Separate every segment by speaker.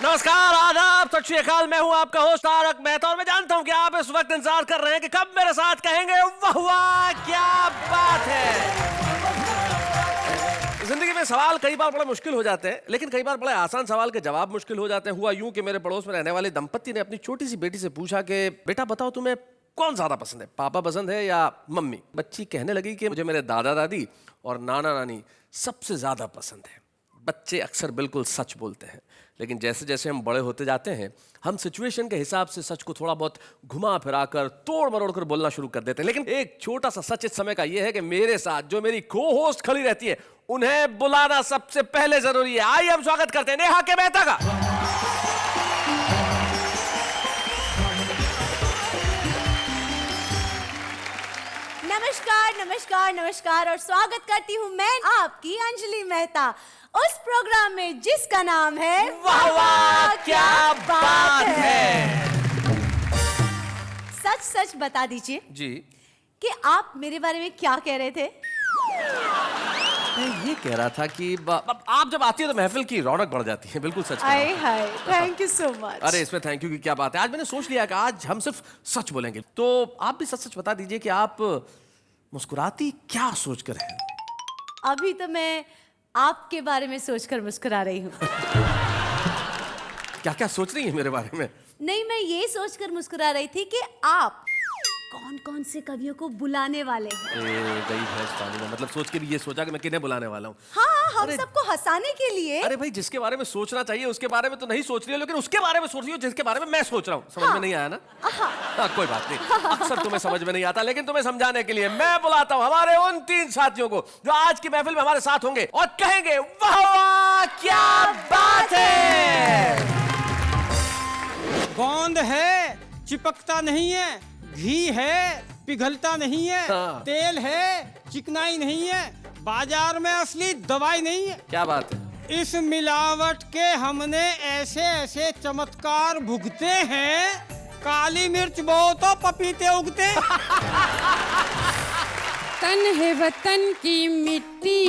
Speaker 1: नमस्कार, आदाब, सत श्री अकाल। मैं हूं आपका होस्ट तारक मेहता और मैं जानता हूं कि आप इस वक्त इंतजार कर रहे हैं कि कब मेरे साथ कहेंगे वाह वाह क्या बात है। जिंदगी में सवाल कई बार बड़े मुश्किल हो जाते हैं, लेकिन कई बार बड़े आसान सवाल के जवाब मुश्किल हो जाते हैं। हुआ यूं कि मेरे पड़ोस में रहने वाले दंपत्ति ने अपनी छोटी सी बेटी से पूछा कि बेटा बताओ तुम्हें कौन ज्यादा पसंद है, पापा पसंद है या मम्मी। बच्ची कहने लगी कि मुझे मेरे दादा दादी और नाना नानी सबसे ज्यादा पसंद है। बच्चे अक्सर बिल्कुल सच बोलते हैं, लेकिन जैसे जैसे हम बड़े होते जाते हैं हम सिचुएशन के हिसाब से सच को थोड़ा बहुत घुमा फिरा कर तोड़ मरोड़ कर बोलना शुरू कर देते हैं। लेकिन एक छोटा सा सच इस समय का यह है कि मेरे साथ जो मेरी को होस्ट खड़ी रहती है उन्हें बुलाना सबसे पहले जरूरी है। आइए हम स्वागत करते हैं नेहा के मेहता का।
Speaker 2: नमस्कार नमस्कार नमस्कार और स्वागत करती हूँ मैं आपकी अंजलि मेहता उस प्रोग्राम में जिसका नाम है
Speaker 1: वाह वाह क्या बात है।
Speaker 2: सच सच बता दीजिए
Speaker 1: जी,
Speaker 2: कि आप मेरे बारे में क्या कह रहे थे।
Speaker 1: मैं ये कह रहा था कि आप जब आती है तो महफिल की रौनक बढ़ जाती है। बिल्कुल सच।
Speaker 2: हाय हाय, थैंक यू सो मच।
Speaker 1: अरे इसमें थैंक यू की क्या बात है। आज मैंने सोच लिया कि आज हम सिर्फ सच बोलेंगे, तो आप भी सच सच बता दीजिए कि आप मुस्कुराती क्या सोच कर हैं।
Speaker 2: अभी तो मैं आपके बारे में सोचकर मुस्कुरा रही हूँ।
Speaker 1: क्या क्या सोच रही है मेरे बारे में?
Speaker 2: नहीं, मैं ये सोचकर मुस्कुरा रही थी कि आप कौन कौन से कवियों को बुलाने वाले हैं।
Speaker 1: गई भैंस पानी में। मतलब सोच के भी ये सोचा कि मैं किन्हें बुलाने वाला हूँ।
Speaker 2: हाँ, हम सबको हंसाने के लिए।
Speaker 1: अरे भाई, जिसके बारे में सोचना चाहिए उसके बारे में तो नहीं सोच रही हो, लेकिन उसके बारे में सोच रही हो जिसके बारे में मैं सोच रहा हूँ। समझ में नहीं आया ना? कोई बात नहीं, अक्सर तुम्हें समझ में नहीं आता, लेकिन तुम्हें समझाने के लिए मैं बुलाता हूँ हमारे उन 3 साथियों को जो आज की महफिल में हमारे साथ होंगे और कहेंगे वाह वाह क्या बात है।
Speaker 3: गोंद है चिपकता नहीं है, घी है पिघलता नहीं है, तेल है चिकनाई नहीं है, बाजार में असली दवाई नहीं है।
Speaker 1: क्या बात है।
Speaker 3: इस मिलावट के हमने ऐसे ऐसे चमत्कार भुगते हैं, काली मिर्च बो तो पपीते उगते।
Speaker 4: तन है वतन की मिट्टी,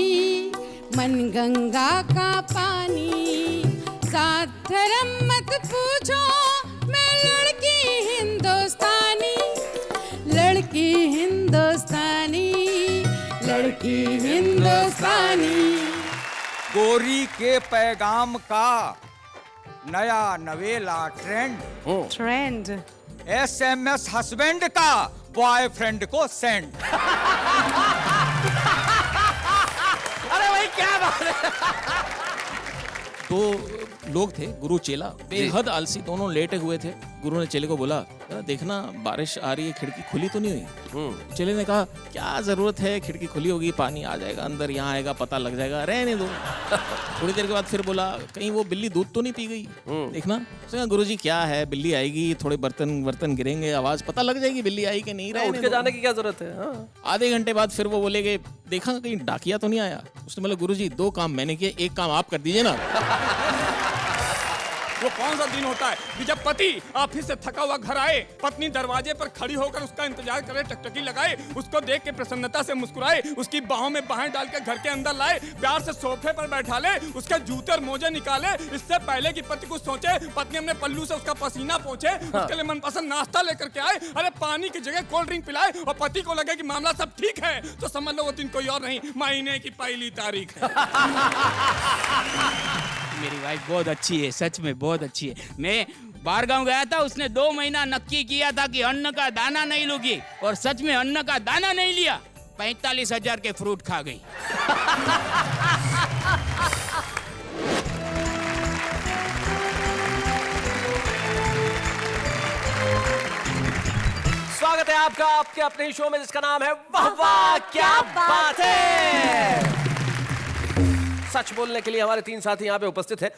Speaker 4: मन गंगा का पानी, साथ धर्म मत पूछो, मैं लड़की हिंदुस्तानी, लड़की हिंदुस्तानी, लड़की हिंदुस्तानी।
Speaker 5: गोरी के पैगाम का नया नवेला ट्रेंड, SMS हस्बैंड का बॉयफ्रेंड को सेंड।
Speaker 1: अरे भाई क्या बात है।
Speaker 6: 2 लोग थे, गुरु चेला, बेहद आलसी, दोनों लेटे हुए थे। गुरु ने चेले को बोला देखना बारिश आ रही है, खिड़की खुली तो नहीं हुई। चेले ने कहा क्या जरूरत है, खिड़की खुली होगी, पानी आ जाएगा अंदर, यहाँ आएगा पता लग जाएगा, रहने दो। थोड़ी देर के बाद फिर बोला कहीं वो बिल्ली दूध तो नहीं पी गई, देखना। उसने कहा गुरुजी क्या है, बिल्ली आएगी, थोड़े बर्तन गिरेंगे, आवाज पता लग जाएगी बिल्ली आई कि नहीं,
Speaker 1: उठ के जाने की क्या जरूरत है।
Speaker 6: आधे घंटे बाद फिर वो बोले कि देखा कहीं डाकिया तो नहीं आया। उसने बोला गुरुजी 2 काम मैंने किए, 1 काम आप कर दीजिए ना।
Speaker 5: वो कौन सा दिन होता है कि जब पति ऑफिस से थका हुआ घर आए, पत्नी दरवाजे पर खड़ी होकर उसका इंतजार करे, टकटकी लगाए, उसको देख के प्रसन्नता से मुस्कुराए, उसकी बाहों में बाहें डाल के घर के अंदर लाए, प्यार से सोफे पर बैठा ले, उसके जूते और मोजे निकाले, इससे पहले कि पति कुछ सोचे, पत्नी अपने पल्लू से उसका पसीना पोंछे, उसके लिए मनपसंद नाश्ता लेकर के आए, अरे पानी की जगह कोल्ड ड्रिंक पिलाए, और पति को लगे कि मामला सब ठीक है तो समझ लो वो दिन कोई और नहीं, महीने की पहली तारीख है।
Speaker 7: मेरी वाइफ बहुत अच्छी है, सच में बहुत अच्छी है। मैं बाहर गांव गया था, उसने 2 महीना नक्की किया था कि अन्न का दाना नहीं लूंगी, और सच में अन्न का दाना नहीं लिया, 45,000 के फ्रूट खा गई।
Speaker 1: स्वागत है आपका आपके अपने ही शो में जिसका नाम है वाह वाह क्या बात है। सच बोलने के लिए हमारे 3 साथी यहाँ पे उपस्थित हैं।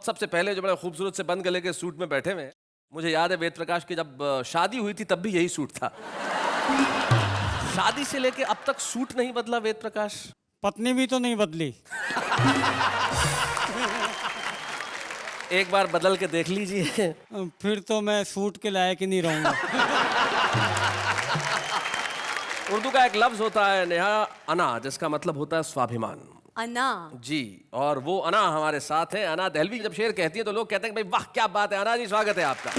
Speaker 1: सबसे पहले जो बड़े खूबसूरत से बंद गले के सूट में बैठे हुए हैं, मुझे याद है वेद प्रकाश की जब शादी हुई थी तब भी यही सूट था। शादी से लेके अब तक सूट नहीं बदला वेद प्रकाश?
Speaker 3: पत्नी भी तो नहीं बदली।
Speaker 1: एक बार बदल के देख लीजिए।
Speaker 3: फिर तो मैं सूट के लायक ही नहीं रहूंगा।
Speaker 1: उर्दू का एक लफ्ज होता है नेहा, अना, जिसका मतलब होता है स्वाभिमान।
Speaker 2: अना।
Speaker 1: जी, और वो अना हमारे साथ है। अना दहलवी जब शेर कहती है तो लोग कहते हैं कि भाई वाह क्या बात है। अना जी स्वागत है आपका।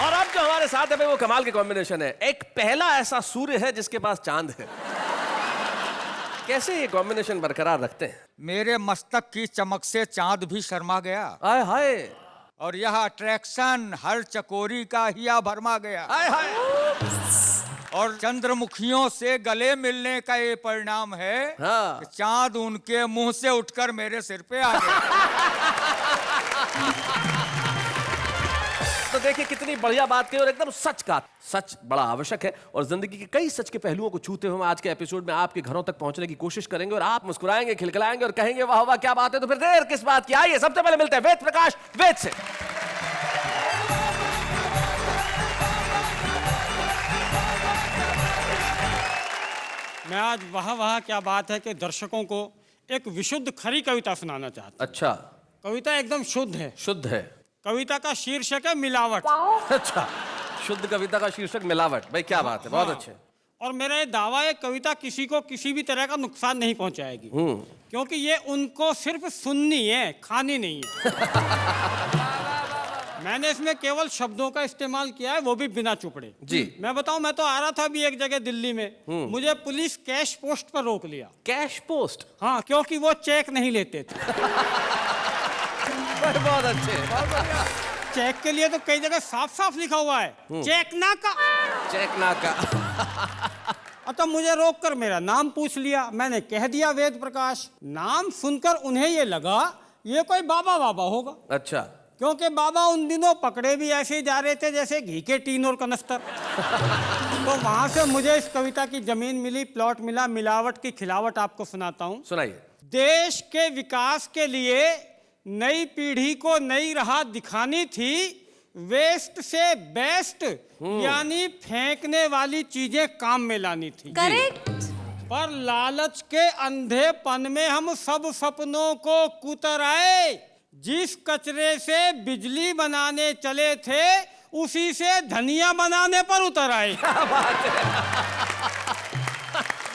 Speaker 1: और अब जो हमारे साथ है भाई वो कमाल के कॉम्बिनेशन है। एक पहला ऐसा सूर्य है जिसके पास चांद है। कैसे ये कॉम्बिनेशन बरकरार रखते हैं?
Speaker 8: मेरे मस्तक की चमक से चांद भी शर्मा गया
Speaker 1: आय हाय,
Speaker 8: और यह अट्रैक्शन हर चकोरी का हिया भरमा गया।
Speaker 1: आय हाय।
Speaker 8: और चंद्रमुखियों से गले मिलने का ये परिणाम है
Speaker 1: हाँ।
Speaker 8: कि चांद उनके मुंह से उठकर मेरे सिर पे आ गया।
Speaker 1: तो देखिए कितनी बढ़िया बात कही और एकदम सच का। सच बड़ा आवश्यक है और जिंदगी के कई सच के पहलुओं को छूते हुए हम आज के एपिसोड में आपके घरों तक पहुंचने की कोशिश करेंगे और आप मुस्कुराएंगे, खिलखिलाएंगे और कहेंगे वाह वाह क्या बात है। तो फिर देर किस बात की, आइए सबसे पहले मिलते हैं वेद प्रकाश वेद से।
Speaker 3: मैं आज वाह क्या बात है कि दर्शकों को एक विशुद्ध खरी कविता सुनाना चाहता
Speaker 1: अच्छा,
Speaker 3: हूं। कविता एकदम शुद्ध है।
Speaker 1: शुद्ध है।
Speaker 3: कविता का शीर्षक है मिलावट।
Speaker 1: अच्छा, शुद्ध कविता का शीर्षक मिलावट। भाई क्या बात है, बहुत
Speaker 3: हाँ।
Speaker 1: अच्छे।
Speaker 3: और मेरा ये दावा है कविता किसी को किसी भी तरह का नुकसान नहीं पहुंचाएगी, क्योंकि ये उनको सिर्फ सुननी है, खानी नहीं है। मैंने इसमें केवल शब्दों का इस्तेमाल किया है, वो भी बिना चुपड़े।
Speaker 1: जी।
Speaker 3: मैं बताऊं, मैं तो आ रहा था अभी एक जगह दिल्ली में, मुझे पुलिस कैश पोस्ट पर रोक लिया।
Speaker 1: Cash post?
Speaker 3: हाँ, क्योंकि वो चेक नहीं लेते थे।
Speaker 1: बहुत अच्छे, बहुत बढ़िया।
Speaker 3: चेक के लिए तो कई जगह साफ साफ लिखा हुआ है, चेक ना का।
Speaker 1: चेक ना का।
Speaker 3: तो मुझे रोककर मेरा नाम पूछ लिया। मैंने कह दिया वेद प्रकाश। नाम सुनकर उन्हें ये लगा ये कोई बाबा बाबा होगा,
Speaker 1: अच्छा,
Speaker 3: क्योंकि बाबा उन दिनों पकड़े भी ऐसे ही जा रहे थे जैसे घी के टीन और कनस्तर। तो वहां से मुझे इस कविता की जमीन मिली, प्लॉट मिला। मिलावट की खिलावट आपको सुनाता हूं।
Speaker 1: सुनाइए।
Speaker 3: देश के विकास के लिए नई पीढ़ी को नई राह दिखानी थी। वेस्ट से बेस्ट यानी फेंकने वाली चीजें काम में लानी थी।
Speaker 2: करेक्ट।
Speaker 3: पर लालच के अंधेपन में हम सब सपनों को कुतराए। जिस कचरे से बिजली बनाने चले थे उसी से धनिया बनाने पर उतर आए।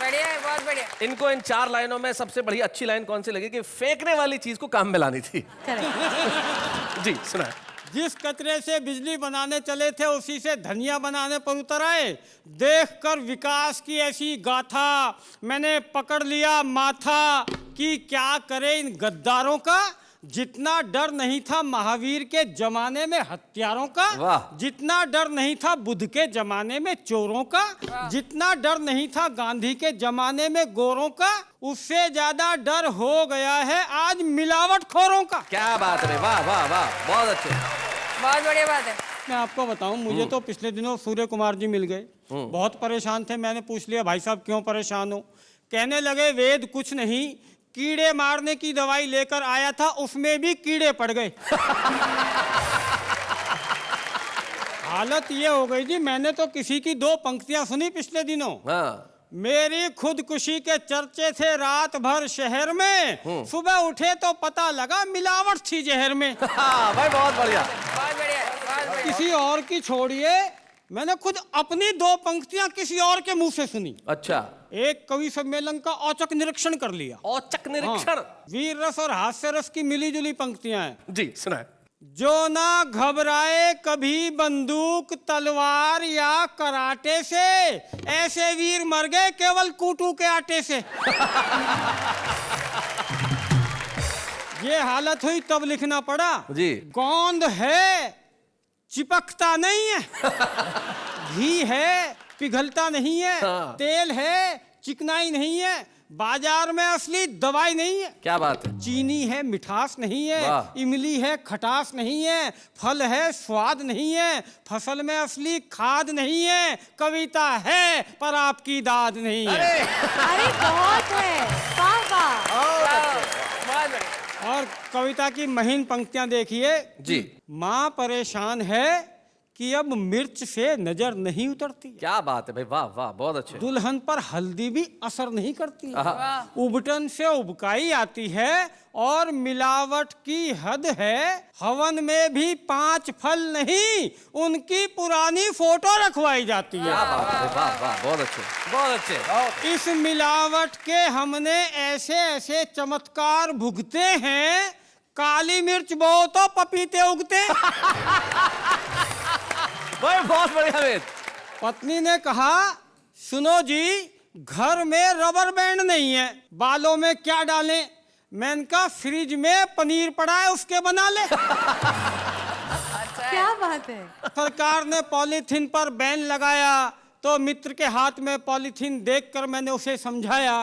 Speaker 9: बढ़िया है, बहुत बढ़िया।
Speaker 1: इनको इन 4 लाइनों में सबसे बढ़िया अच्छी लाइन कौन सी लगी कि फेंकने वाली चीज को काम में लानी थी?
Speaker 2: करेक्ट।
Speaker 1: जी सुना।
Speaker 3: जिस कचरे से बिजली बनाने चले थे उसी से धनिया बनाने पर उतर आए। देखकर विकास की ऐसी गाथा मैंने पकड़ लिया माथा कि क्या करे इन गद्दारों का। जितना डर नहीं था महावीर के जमाने में हत्यारों का, जितना डर नहीं था बुद्ध के जमाने में चोरों का, जितना डर नहीं था गांधी के जमाने में गोरों का, उससे ज्यादा डर हो गया है आज मिलावटखोरों का।
Speaker 1: क्या बात है, वाह वाह वाह, बहुत अच्छे,
Speaker 9: बहुत बढ़िया बात है।
Speaker 3: मैं आपको बताऊं, मुझे तो पिछले दिनों सूर्य कुमार जी मिल गए, बहुत परेशान थे। मैंने पूछ लिया भाई साहब क्यों परेशान हो? कहने लगे वेद कुछ नहीं, कीड़े मारने की दवाई लेकर आया था उसमें भी कीड़े पड़ गए। हालत ये हो गई जी, मैंने तो किसी की 2 पंक्तियां सुनी पिछले दिनों।
Speaker 1: हाँ।
Speaker 3: मेरी खुदकुशी के चर्चे थे रात भर शहर में, सुबह उठे तो पता लगा मिलावट थी जहर में।
Speaker 1: भाई बहुत बढ़िया,
Speaker 9: बहुत बढ़िया, बहुत बढ़िया।
Speaker 3: किसी और की छोड़िए, मैंने खुद अपनी 2 पंक्तियां किसी और के मुंह से सुनी।
Speaker 1: अच्छा,
Speaker 3: एक कवि सम्मेलन का औचक निरीक्षण कर लिया।
Speaker 1: औचक निरीक्षण?
Speaker 3: हाँ, वीर रस और हास्य रस की मिली जुली पंक्तियां हैं।
Speaker 1: जी सुना।
Speaker 3: जो ना घबराए कभी बंदूक तलवार या कराटे से, ऐसे वीर मर गए केवल कूटू के आटे से। ये हालत हुई तब लिखना पड़ा
Speaker 1: जी।
Speaker 3: गोंद है चिपकता नहीं है, घी है पिघलता नहीं है,
Speaker 1: हाँ।
Speaker 3: तेल है चिकनाई नहीं है, बाजार में असली दवाई नहीं है।
Speaker 1: क्या बात है?
Speaker 3: चीनी है मिठास नहीं है,
Speaker 1: वाह।
Speaker 3: इमली है खटास नहीं है, फल है स्वाद नहीं है, फसल में असली खाद नहीं है, कविता है पर आपकी दाद नहीं है।
Speaker 2: अरे बहुत है, वाह वाह।
Speaker 9: बहुत बढ़िया।
Speaker 3: और कविता की महीन पंक्तियां देखिए
Speaker 1: जी।
Speaker 3: माँ परेशान है कि अब मिर्च से नजर नहीं उतरती,
Speaker 1: क्या बात है भाई, वाह वाह, बहुत अच्छे।
Speaker 3: दुल्हन पर हल्दी भी असर नहीं करती, उबटन से उबकाई आती है और मिलावट की हद है। हवन में भी 5 फल नहीं, उनकी पुरानी फोटो रखवाई जाती है।
Speaker 1: क्या बात है, वाह वाह, बहुत अच्छे, बहुत अच्छे।
Speaker 3: इस मिलावट के हमने ऐसे ऐसे चमत्कार भुगते हैं, काली मिर्च बो तो पपीते उगते।
Speaker 1: भाई बहुत बढ़िया वेद।
Speaker 3: पत्नी ने कहा, सुनो जी, घर में रबर बैंड नहीं है, बालों में क्या डालें? मैंने कहा, फ्रिज में पनीर पड़ा है, उसके बना ले।
Speaker 2: क्या बात है।
Speaker 3: सरकार ने पॉलीथीन पर बैन लगाया तो मित्र के हाथ में पॉलीथीन देखकर मैंने उसे समझाया,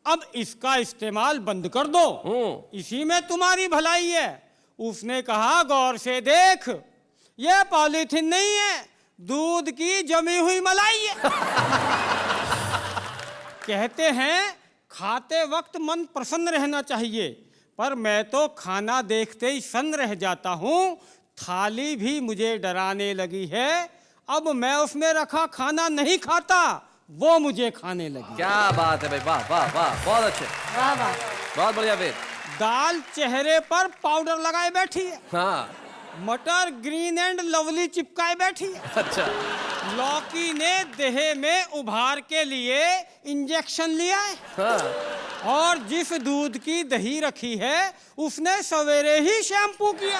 Speaker 3: अब इसका इस्तेमाल बंद कर दो, इसी में तुम्हारी भलाई है। उसने कहा, गौर से देख, ये पॉलीथीन नहीं है, दूध की जमी हुई मलाई है। कहते हैं खाते वक्त मन प्रसन्न रहना चाहिए, पर मैं तो खाना देखते ही सन्न रह जाता हूँ। थाली भी मुझे डराने लगी है, अब मैं उसमें रखा खाना नहीं खाता, वो मुझे खाने लगी।
Speaker 1: क्या बात है भाई, वाह वाह वाह, बहुत अच्छे,
Speaker 2: वाह वाह।
Speaker 1: बहुत बढ़िया वेद।
Speaker 3: दाल चेहरे पर पाउडर लगाए बैठी है,
Speaker 1: हाँ,
Speaker 3: मटर ग्रीन एंड लवली चिपकाए बैठी है,
Speaker 1: अच्छा,
Speaker 3: लौकी ने देह में उभार के लिए इंजेक्शन लिया है,
Speaker 1: हाँ।
Speaker 3: और जिस दूध की दही रखी है उसने सवेरे ही शैम्पू किया।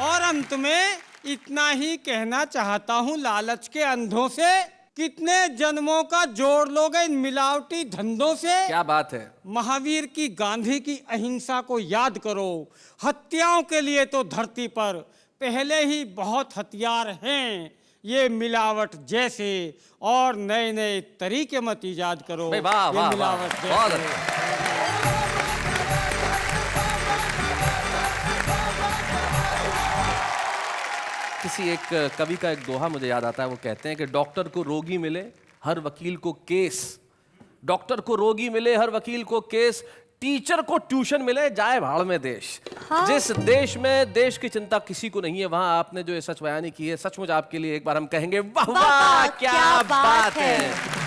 Speaker 3: और अंत में इतना ही कहना चाहता हूँ, लालच के अंधों से कितने जन्मों का जोड़ लोगे इन मिलावटी धंधों से।
Speaker 1: क्या बात है।
Speaker 3: महावीर की, गांधी की अहिंसा को याद करो। हत्याओं के लिए तो धरती पर पहले ही बहुत हथियार हैं, ये मिलावट जैसे और नए नए तरीके मत इजाद करो।
Speaker 1: भाई वाह
Speaker 3: ये
Speaker 1: वाह,
Speaker 3: मिलावट
Speaker 1: वाह,
Speaker 3: जैसे।
Speaker 1: बहुत अच्छा। किसी एक कवि का एक दोहा मुझे याद आता है, वो कहते हैं कि डॉक्टर को रोगी मिले हर वकील को केस, डॉक्टर को रोगी मिले हर वकील को केस, टीचर को ट्यूशन मिले जाए भाड़ में देश।
Speaker 2: हाँ?
Speaker 1: जिस देश में देश की चिंता किसी को नहीं है, वहां आपने जो ये सच बयानी की है, सचमुच आपके लिए एक बार हम कहेंगे वाह वाह, क्या बात है।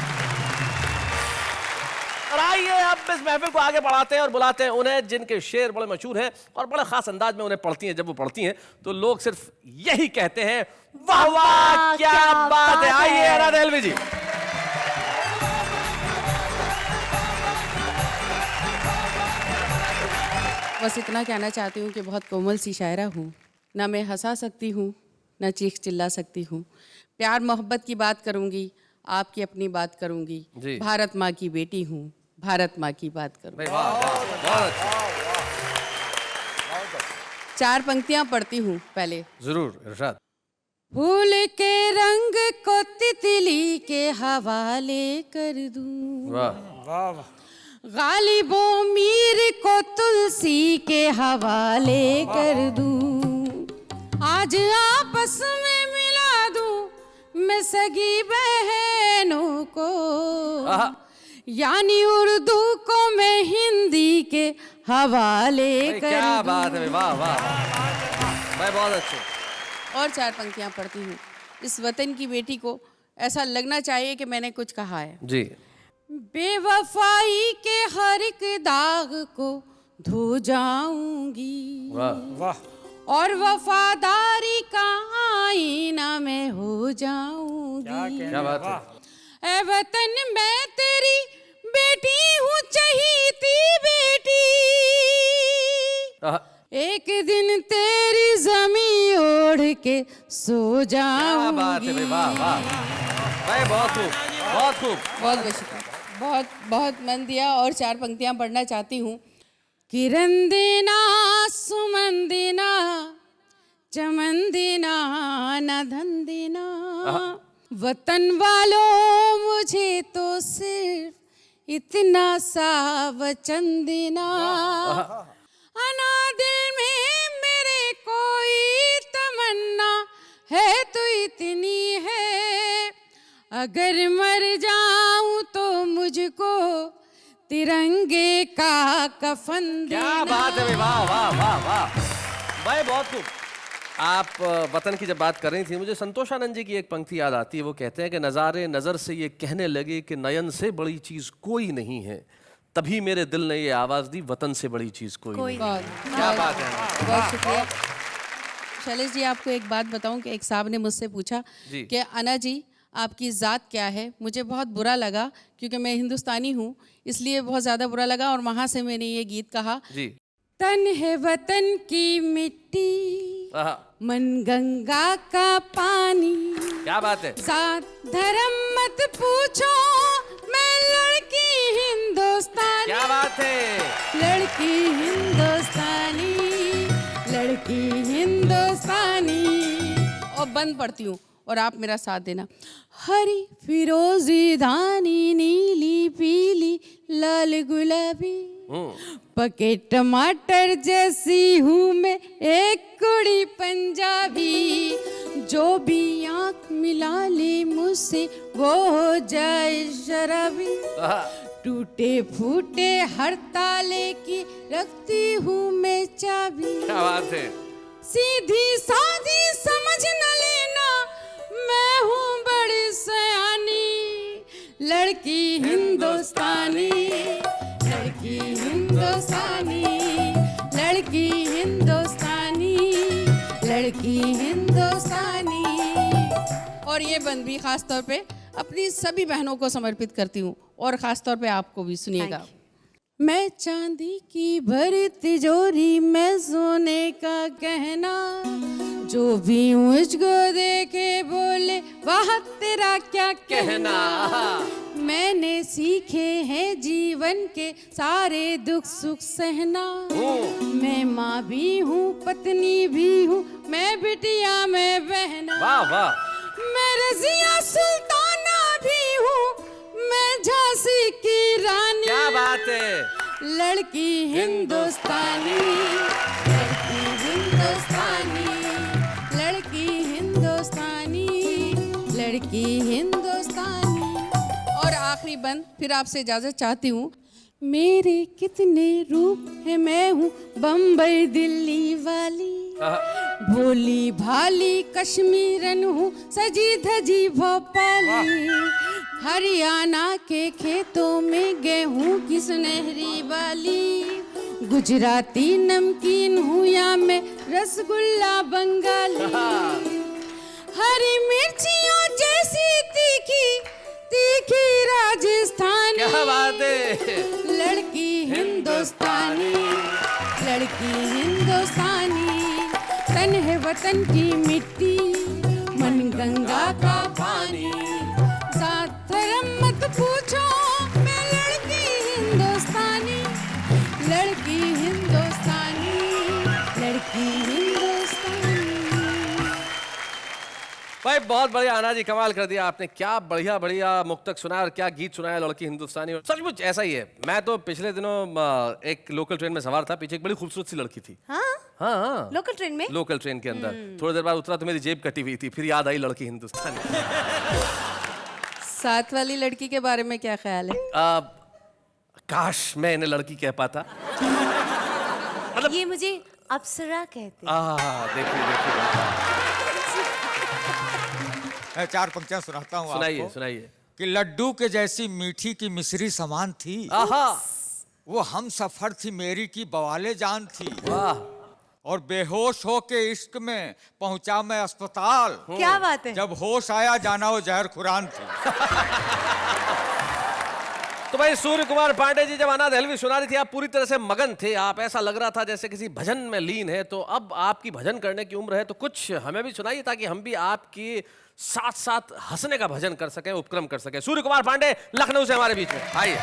Speaker 1: और आइए अब इस महफिल को आगे बढ़ाते हैं और बुलाते हैं उन्हें जिनके शेर बड़े मशहूर हैं और बड़े खास अंदाज में उन्हें पढ़ती हैं। जब वो पढ़ती हैं तो लोग सिर्फ यही कहते हैं वाह वाह, क्या बात है। आइए राधा एलवी जी।
Speaker 4: बस इतना कहना चाहती हूँ कि बहुत कोमल सी शायरा हूँ, ना मैं हंसा सकती हूँ ना चीख चिल्ला सकती हूँ। प्यार मोहब्बत की बात करूँगी, आपकी अपनी बात करूँगी।
Speaker 1: जी।
Speaker 4: भारत माँ की बेटी हूँ, भारत माँ की बात करूँगी।
Speaker 1: भाई वाह वाह, बहुत अच्छा।
Speaker 4: 4 पंक्तियाँ पढ़ती हूँ पहले।
Speaker 1: जरूर इरशाद।
Speaker 4: फूल के रंग को तितली के हवाले कर दूँ,
Speaker 1: वाह,
Speaker 4: गालिबो मीर को तुलसी के हवाले कर दूँ, आज आपस में मिला दूँ मैं सगी बहनों को, यानी उर्दू को मैं हिंदी के हवाले कर दूँ।
Speaker 1: क्या बात है, वाह वाह, भाई बहुत अच्छे।
Speaker 4: और 4 पंक्तियाँ पढ़ती हूँ। इस वतन की बेटी को ऐसा लगना चाहिए कि मैंने कुछ कहा है।
Speaker 1: जी।
Speaker 4: बेवफाई के हर एक दाग को धो जाऊंगी,
Speaker 1: वाह
Speaker 3: वाह।
Speaker 4: और वफादारी का आईना मैं हो जाऊंगी।
Speaker 1: क्या बात है।
Speaker 4: ऐ वतन मैं तेरी बेटी हूँ, चहीती बेटी, एक दिन तेरी जमी ओढ़ के सो जाऊंगी।
Speaker 1: क्या बात है भाई, वाह वाह भाई, बहुत खूब, बहुत खूब।
Speaker 4: बहुत बहुत शुक्रिया, बहुत बहुत मन दिया। और 4 पंक्तियां पढ़ना चाहती हूँ। किरण देना सुमन देना चमन देना न धन देना, वतन वालों मुझे तो सिर्फ इतना सा वचन देना, अना दिल में मेरे कोई तमन्ना है तो इतनी है, अगर मर जाऊं तो मुझको तिरंगे का कफन देना।
Speaker 1: क्या बात है भाई, वाह वाह वाह वाह, भाई बहुत खूब। आप वतन की जब बात कर रही थी, मुझे संतोषानंद जी की एक पंक्ति याद आती है। वो कहते हैं कि नज़ारे नज़र से ये कहने लगे कि नयन से बड़ी चीज़ कोई नहीं है, तभी मेरे दिल ने ये आवाज़ दी, वतन से बड़ी चीज़ कोई नहीं।
Speaker 4: बहुत
Speaker 1: क्या बात है।
Speaker 4: बहुत शुक्रिया। शैलेश जी, आपको एक बात बताऊं कि एक साहब ने मुझसे पूछा
Speaker 1: जी।
Speaker 4: कि अना जी आपकी ज़ात क्या है। मुझे बहुत बुरा लगा क्योंकि मैं हिंदुस्तानी हूँ, इसलिए बहुत ज़्यादा बुरा लगा और वहाँ से मैंने ये गीत कहा।
Speaker 1: जी।
Speaker 4: तन है वतन की मिट्टी,
Speaker 1: आहा,
Speaker 4: मन गंगा का पानी,
Speaker 1: क्या बात है।
Speaker 4: जात धर्म मत पूछो, मैं लड़की हिंदुस्तानी।
Speaker 1: क्या बात है।
Speaker 4: लड़की हिंदुस्तानी, लड़की हिंदुस्तानी। और बंद पढ़ती हूँ और आप मेरा साथ देना। हरी फिरोजी धानी नीली पीली लाल गुलाबी, पके टमाटर जैसी हूँ मैं एक कुड़ी पंजाबी, जो भी आँख मिला ले मुझसे वो हो जाए शराबी, टूटे फूटे हर ताले की रखती हूँ मैं चाबी,
Speaker 1: क्या बात है।
Speaker 4: सीधी साधी समझ न लेना मैं हूँ बड़ी सयानी, लड़की हिंदुस्तानी, लड़की हिंदुस्तानी, लड़की हिंदुस्तानी, लड़की हिंदुस्तानी। और ये बंद भी खास तौर पे अपनी सभी बहनों को समर्पित करती हूँ और खास तौर पे आपको भी। सुनिएगा। मैं चांदी की भरी तिजोरी में सोने का गहना, जो भी मुझको देखे बोले वाह तेरा क्या कहना। मैंने सीखे हैं जीवन के सारे दुख सुख सहना, मैं माँ भी हूँ पत्नी भी हूँ, मैं बिटिया मैं बहना।
Speaker 1: वाह वाह।
Speaker 4: मैं रजिया सुल्ताना भी हूँ, मैं झांसी की रानी।
Speaker 1: क्या बात है।
Speaker 4: लड़की हिंदुस्तानी, लड़की हिंदुस्तानी, लड़की हिंदुस्तानी, लड़की हिंदुस्तानी। और आखिरी बंद फिर आपसे इजाजत चाहती हूँ। मेरे कितने रूप है, मैं हूँ बम्बई दिल्ली वाली, भोली भाली कश्मीरन हूँ, सजी धजी भोपाली, हरियाणा के खेतों में गेहूं की सुनहरी वाली, गुजराती नमकीन हूँ या मैं रसगुल्ला बंगाली, हरी मिर्चियों जैसी तीखी तीखी राजस्थानी।
Speaker 1: क्या बात है।
Speaker 4: लड़की हिंदुस्तानी, लड़की हिंदुस्तानी, तन है वतन की मिट्टी, मन गंगा का पानी, साथ धर्म मत पूछो, मैं लड़की हिंदुस्तानी, लड़की हिंदुस्तानी, लड़की हिंदुस्तानी।
Speaker 1: भाई बहुत बढ़िया आना जी, कमाल कर दिया आपने। क्या बढ़िया बढ़िया मुक्तक सुनाया और क्या गीत सुनाया लड़की हिंदुस्तानी। और सचमुच ऐसा ही है। मैं तो पिछले दिनों एक लोकल ट्रेन में सवार था, पीछे एक बड़ी खूबसूरत सी लड़की थी।
Speaker 2: हाँ
Speaker 1: हाँ हाँ,
Speaker 2: लोकल ट्रेन में।
Speaker 1: लोकल ट्रेन के अंदर। थोड़ी देर बाद उतरा तो मेरी जेब कटी हुई थी, फिर याद आई लड़की हिंदुस्तानी।
Speaker 4: साथ वाली लड़की के बारे में क्या ख्याल है?
Speaker 1: काश मैं इन्हें लड़की कह पाता।
Speaker 2: ये मुझे अप्सरा कहते।
Speaker 1: देखिए देखिए।
Speaker 8: मैं चार पंक्तियां सुनाता हूँ
Speaker 1: सुनाइए
Speaker 8: आपको
Speaker 1: सुनाइए।
Speaker 8: कि लड्डू के जैसी मीठी की मिश्री समान थी,
Speaker 1: आहा,
Speaker 8: वो हम सफर थी मेरी की बवाले जान थी,
Speaker 1: वाह।
Speaker 8: और बेहोश हो के इश्क में पहुंचा मैं अस्पताल,
Speaker 2: क्या बात है।
Speaker 8: जब होश आया जाना वो जहर खुरान थी।
Speaker 1: तो भाई सूर्य कुमार पांडे जी जब अनाथ हलवी सुना रही थी, आप पूरी तरह से मगन थे। आप ऐसा लग रहा था जैसे किसी भजन में लीन है। तो अब आपकी भजन करने की उम्र है, तो कुछ हमें भी सुनाइए ताकि हम भी आपके साथ साथ हंसने का भजन कर सकें, उपक्रम कर सकें। सूर्य कुमार पांडे लखनऊ से हमारे बीच में आइए।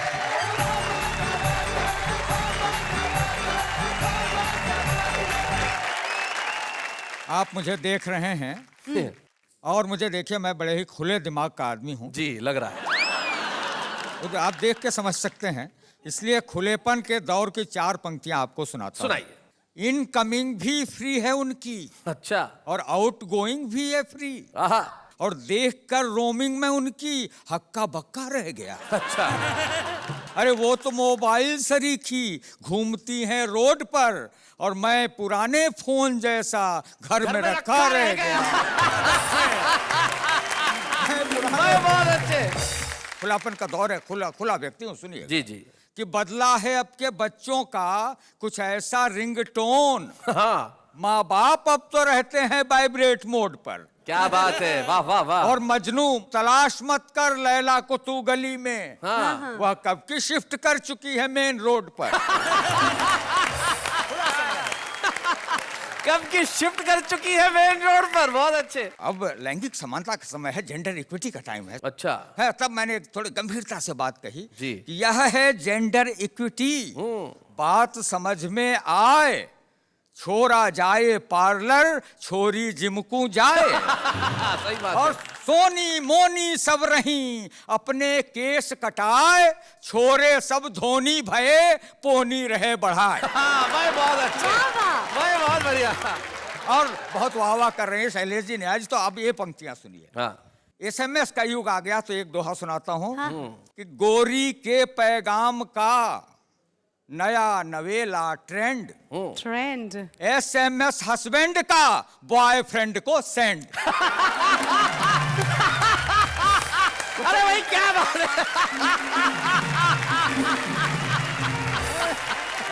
Speaker 8: आप मुझे देख रहे हैं और मुझे देखिए, मैं बड़े ही खुले दिमाग का आदमी हूँ
Speaker 1: जी, लग रहा है।
Speaker 8: तो आप देख के समझ सकते हैं, इसलिए खुलेपन के दौर की चार पंक्तियां आपको सुनाता हूं।
Speaker 1: सुनाइए।
Speaker 8: इनकमिंग भी फ्री है उनकी,
Speaker 1: अच्छा।
Speaker 8: और आउट गोइंग भी है फ्री,
Speaker 1: आहा,
Speaker 8: और देखकर रोमिंग में उनकी हक्का बक्का रह गया।
Speaker 1: अच्छा।
Speaker 8: अरे वो तो मोबाइल सरीखी घूमती हैं रोड पर, और मैं पुराने फोन जैसा घर में रखा रह गया।
Speaker 1: बहुत अच्छे।
Speaker 8: खुलापन का दौर है, खुला खुला व्यक्ति हूँ। सुनिए
Speaker 1: जी जी।
Speaker 8: कि बदला है अब के बच्चों का कुछ ऐसा रिंगटोन।
Speaker 1: हाँ,
Speaker 8: माँ बाप अब तो रहते हैं वाइब्रेट मोड पर।
Speaker 1: क्या बात है, वाह वाह वाह।
Speaker 8: और मजनू तलाश मत कर लैला को तू गली में,
Speaker 1: हाँ।
Speaker 8: वह कब की शिफ्ट कर चुकी है मेन रोड पर।
Speaker 1: कब की शिफ्ट कर चुकी है मेन रोड पर। बहुत अच्छे।
Speaker 8: अब लैंगिक समानता का समय है, जेंडर इक्विटी का टाइम है।
Speaker 1: अच्छा
Speaker 8: है, तब मैंने थोड़ी गंभीरता से बात कही
Speaker 1: जी।
Speaker 8: कि यह है जेंडर इक्विटी। बात समझ में आए, छोरा जाए पार्लर, छोरी जिमकू जाए।
Speaker 1: सही बात
Speaker 8: और
Speaker 1: है।
Speaker 8: सोनी मोनी सब रही अपने केस कटाए, छोरे सब धोनी भये पोनी रहे बढ़ाए।
Speaker 1: हाँ, भाई बहुत अच्छे, भाई बहुत बढ़िया।
Speaker 8: और बहुत वाह वाह कर रहे हैं शैलेश जी ने आज। तो अब ये पंक्तियां सुनिए।
Speaker 1: हाँ।
Speaker 8: SMS का युग आ गया तो एक दोहा सुनाता हूँ कि गोरी के पैगाम का नया नवेला ट्रेंड, SMS हस्बैंड का बॉयफ्रेंड को सेंड।
Speaker 1: अरे भाई क्या बात है।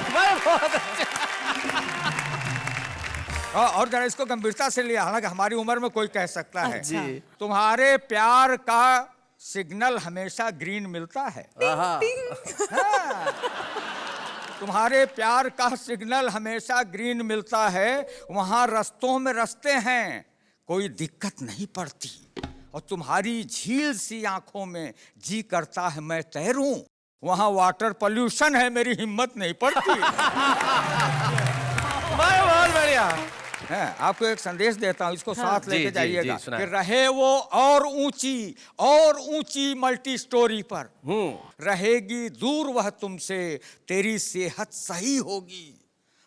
Speaker 1: भाई बहुत अच्छे।
Speaker 8: और जरा इसको गंभीरता से लिया, हालांकि हमारी उम्र में कोई कह सकता है
Speaker 1: जी।
Speaker 8: तुम्हारे प्यार का सिग्नल हमेशा ग्रीन मिलता है। हाँ। तुम्हारे प्यार का सिग्नल हमेशा ग्रीन मिलता है, वहां रस्तों में रस्ते हैं, कोई दिक्कत नहीं पड़ती। और तुम्हारी झील सी आंखों में जी करता है मैं तैरूं, वहां वाटर पोल्यूशन है, मेरी हिम्मत नहीं पड़ती।
Speaker 1: बहुत बढ़िया।
Speaker 8: है, आपको एक संदेश देता हूं, इसको साथ लेके जाइएगा
Speaker 1: जी,
Speaker 8: कि रहे वो और ऊंची मल्टी स्टोरी पर, रहेगी दूर वह तुमसे, तेरी सेहत सही होगी।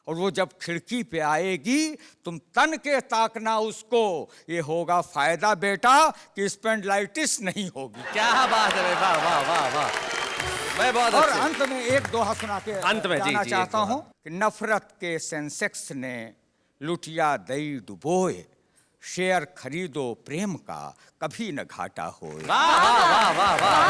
Speaker 8: और वो जब खिड़की पे आएगी तुम तन के ताकना उसको, ये होगा फायदा बेटा कि स्पेंडलाइटिस नहीं होगी।
Speaker 1: क्या बात है, वाह वाह वाह वाह। मैं बहुत
Speaker 8: और
Speaker 1: अच्छे।
Speaker 8: अंत में एक दोहा सुना के
Speaker 1: अंत में
Speaker 8: जाना
Speaker 1: जी,
Speaker 8: चाहता हूं कि नफरत के सेंसेक्स ने लुटिया दई डुबोए, शेयर खरीदो प्रेम का कभी न घाटा होए।
Speaker 1: वाह वाह वाह वाह वाह।